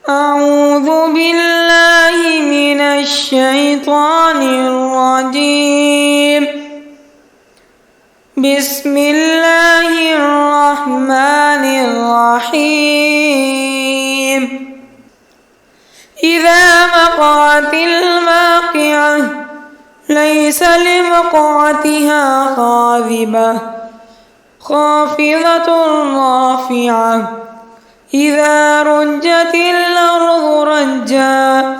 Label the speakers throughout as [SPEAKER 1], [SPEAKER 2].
[SPEAKER 1] أعوذ بالله من الشيطان الرجيم. بسم الله الرحمن الرحيم. إذا وقعت الواقعة ليس لوقعتها كاذبة خافضة رافعة إذا رجت الأرض رجا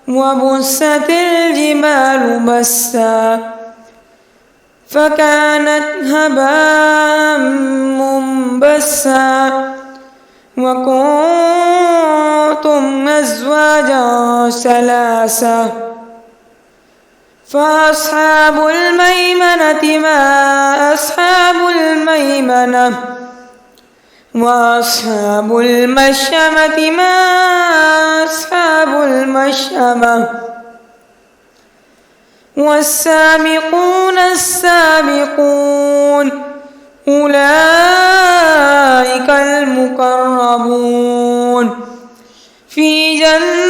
[SPEAKER 1] وبست الجبال بسا فكانت هباء منبثا وكنتم أزواجا ثلاثة فأصحاب الميمنة ما أصحاب الميمنة وأصحاب المشأمة ما أصحاب المشأمة والسابقون السابقون أولئك المقربون في جنات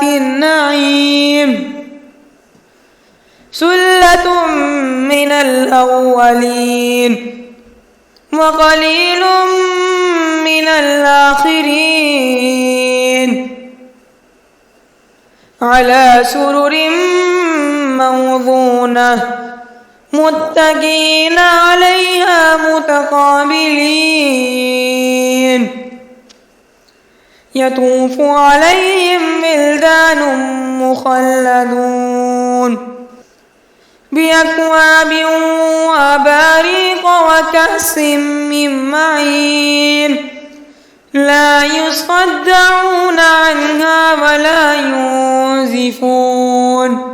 [SPEAKER 1] النعيم ثلة من الأولين وقليل من الآخرين على سرر موضونة متكئين عليها متقابلين يطوف عليهم ولدان مخلدون بأكواب وأباريق وكأس من معين لا يصدعون عنها ولا ينزفون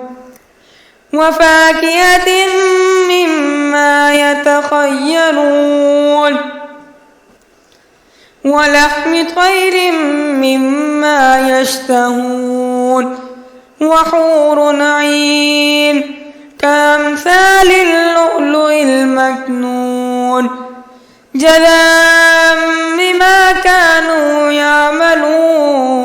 [SPEAKER 1] وفاكهة مما يتخيرون ولحم طير مما يشتهون وحور عين كأمثال اللؤلؤ المكنون جزاء بما كانوا يعملون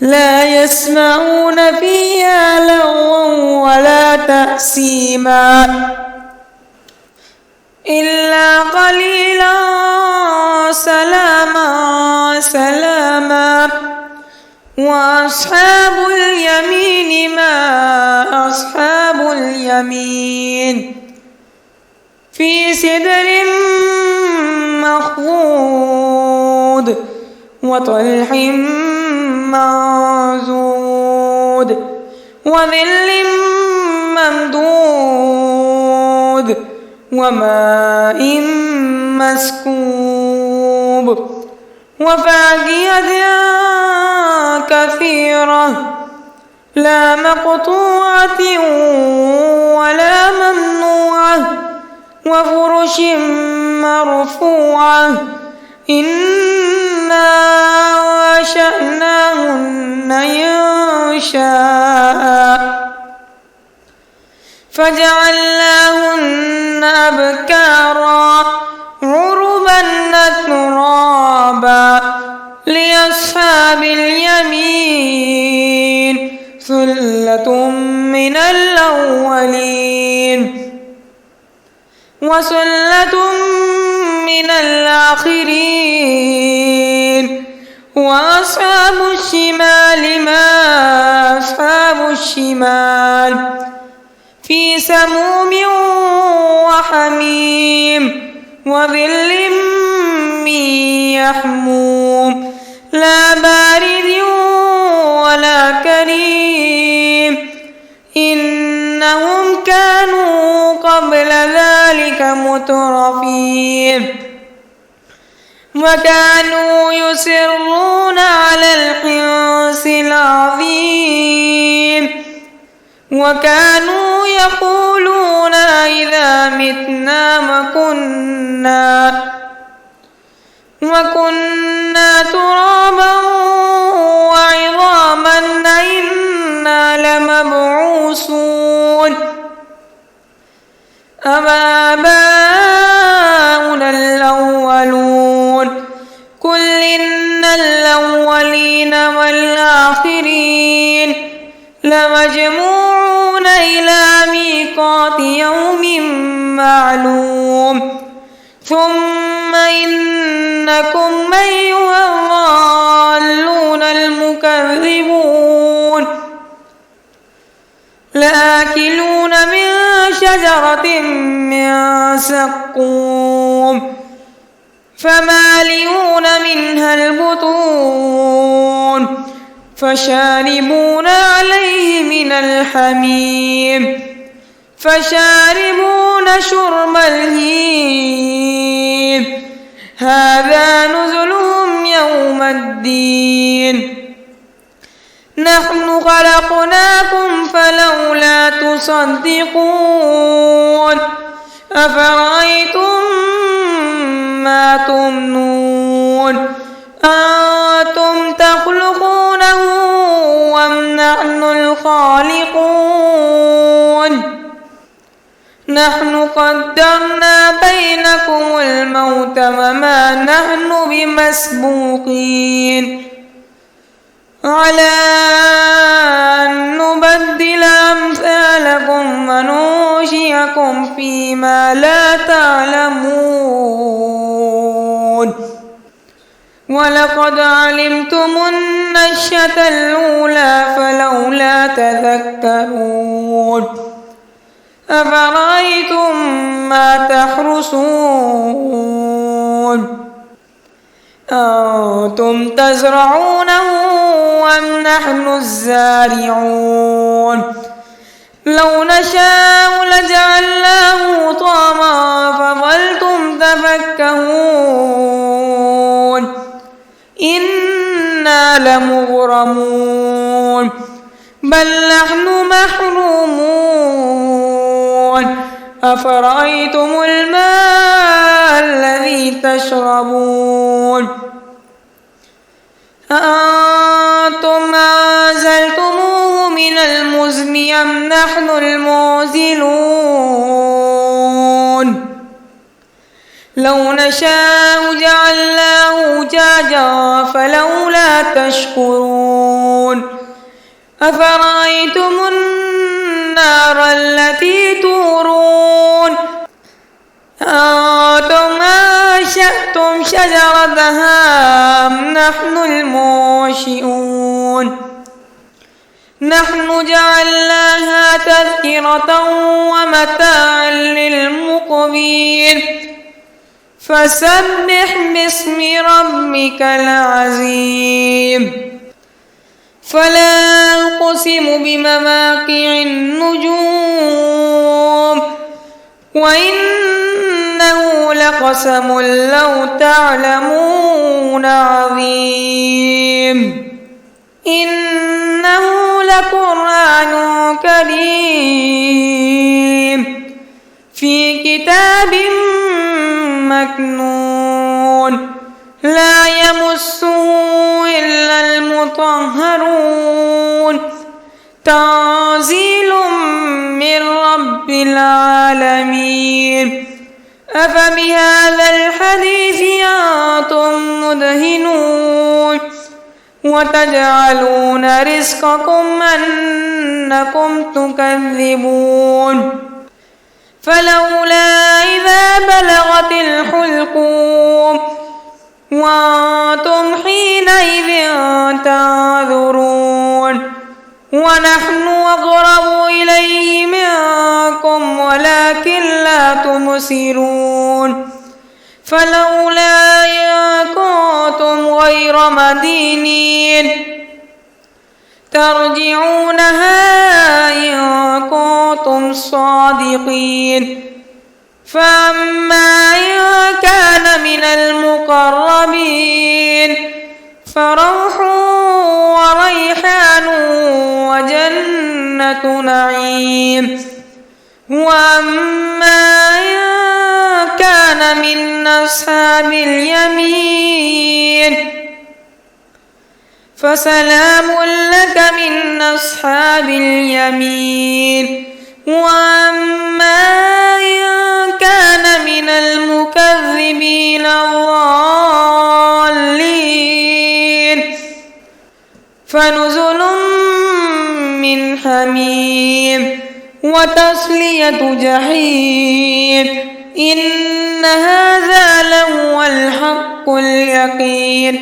[SPEAKER 1] لا يسمعون فيها لغوا ولا تأثيما إلا قليلا سلاما سلاما وأصحاب اليمين ما أصحاب اليمين في سدر مخضود وطلح منضود وظل ممدود وماء مسكوب وفاكهة كثيرة لا مقطوعة ولا ممنوعة وفرش مرفوعة إنا أنشأناهن إنشاء فجعلناهن أبكارا عربا أترابا لأصحاب اليمين ثلة من الأولين وثلة من الآخرين وأصحاب الشمال ما أصحاب الشمال في سموم وحميم وظل من يحموم لا بارد ولا كريم إنهم كانوا قبل ذلك مترفين وكانوا يصرون على الحنث العظيم وكانوا يقولون إذا متنا وكنا ترابا وعظاما أئنا لمبعوثون أَوَآبَاؤُنَا الْأَوَّلُونَ قُلْ إِنَّ الأولين والآخرين لمجموعون إلى ميقات يوم معلوم ثم إنكم أيها الضالون المكذبون لآكلون من شجرة من زقوم فمالئون منها البطون فشاربون عليه من الحميم فشاربون شرب الهيم هذا نزلهم يوم الدين نحن خلقناكم فلولا تصدقون أفرأيتم ما تمنون أنتم تخلقونه أم نحن الخالقون نحن قدرنا بينكم الموت وما نحن بمسبوقين على أن نبدل أمثالكم وننشئكم فيما لا تعلمون ولقد علمتم النشأة الأولى فلولا تذكرون أفرأيتم ما تحرثون أنتم تزرعونه أم نحن الزارعون لو نشاء لجعلناه طاما فظلتم تفكهون إنا لمغرمون بل نحن محرومون أفرأيتم الماء الذي تشربون أأنتم أنزلتموه من المزن أم نحن المنزلون لو نشاء جعلناه أجاجا فلولا تشكرون أفرأيتم النار التي تورون أنتم أنشأتم شجرتها أم نحن المنشئون نحن جعلناها تذكرة ومتاعا للمقوين فسبح باسم ربك العظيم فلا أقسم بمواقع النجوم وإنه لقسم لو تعلمون عظيم إنه لقرآن كريم في كتاب مكنون لا يمسه إلا المطهرون تنزيل من رب العالمين أفبهذا الحديث أنتم مدهنون وتجعلون رزقكم أنكم تكذبون فلولا إذا بلغت الحلقوم وأنتم حينئذ تنظرون ونحن أقرب إليه منكم ولكن لا تبصرون فلولا إن كنتم غير مدينين ترجعونها إن كنتم صادقين فأما إن كان من المقربين فروح وريحان وجنة نعيم وأما إن كان من أصحاب اليمين فسلام لك من أصحاب اليمين وأما إن كان من المكذبين الضالين فنزل من حميم وتصلية جحيم إن هذا لهو الحق اليقين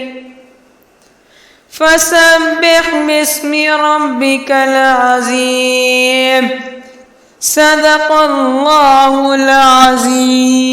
[SPEAKER 1] فسبح باسم ربك العظيم صدق الله العظيم.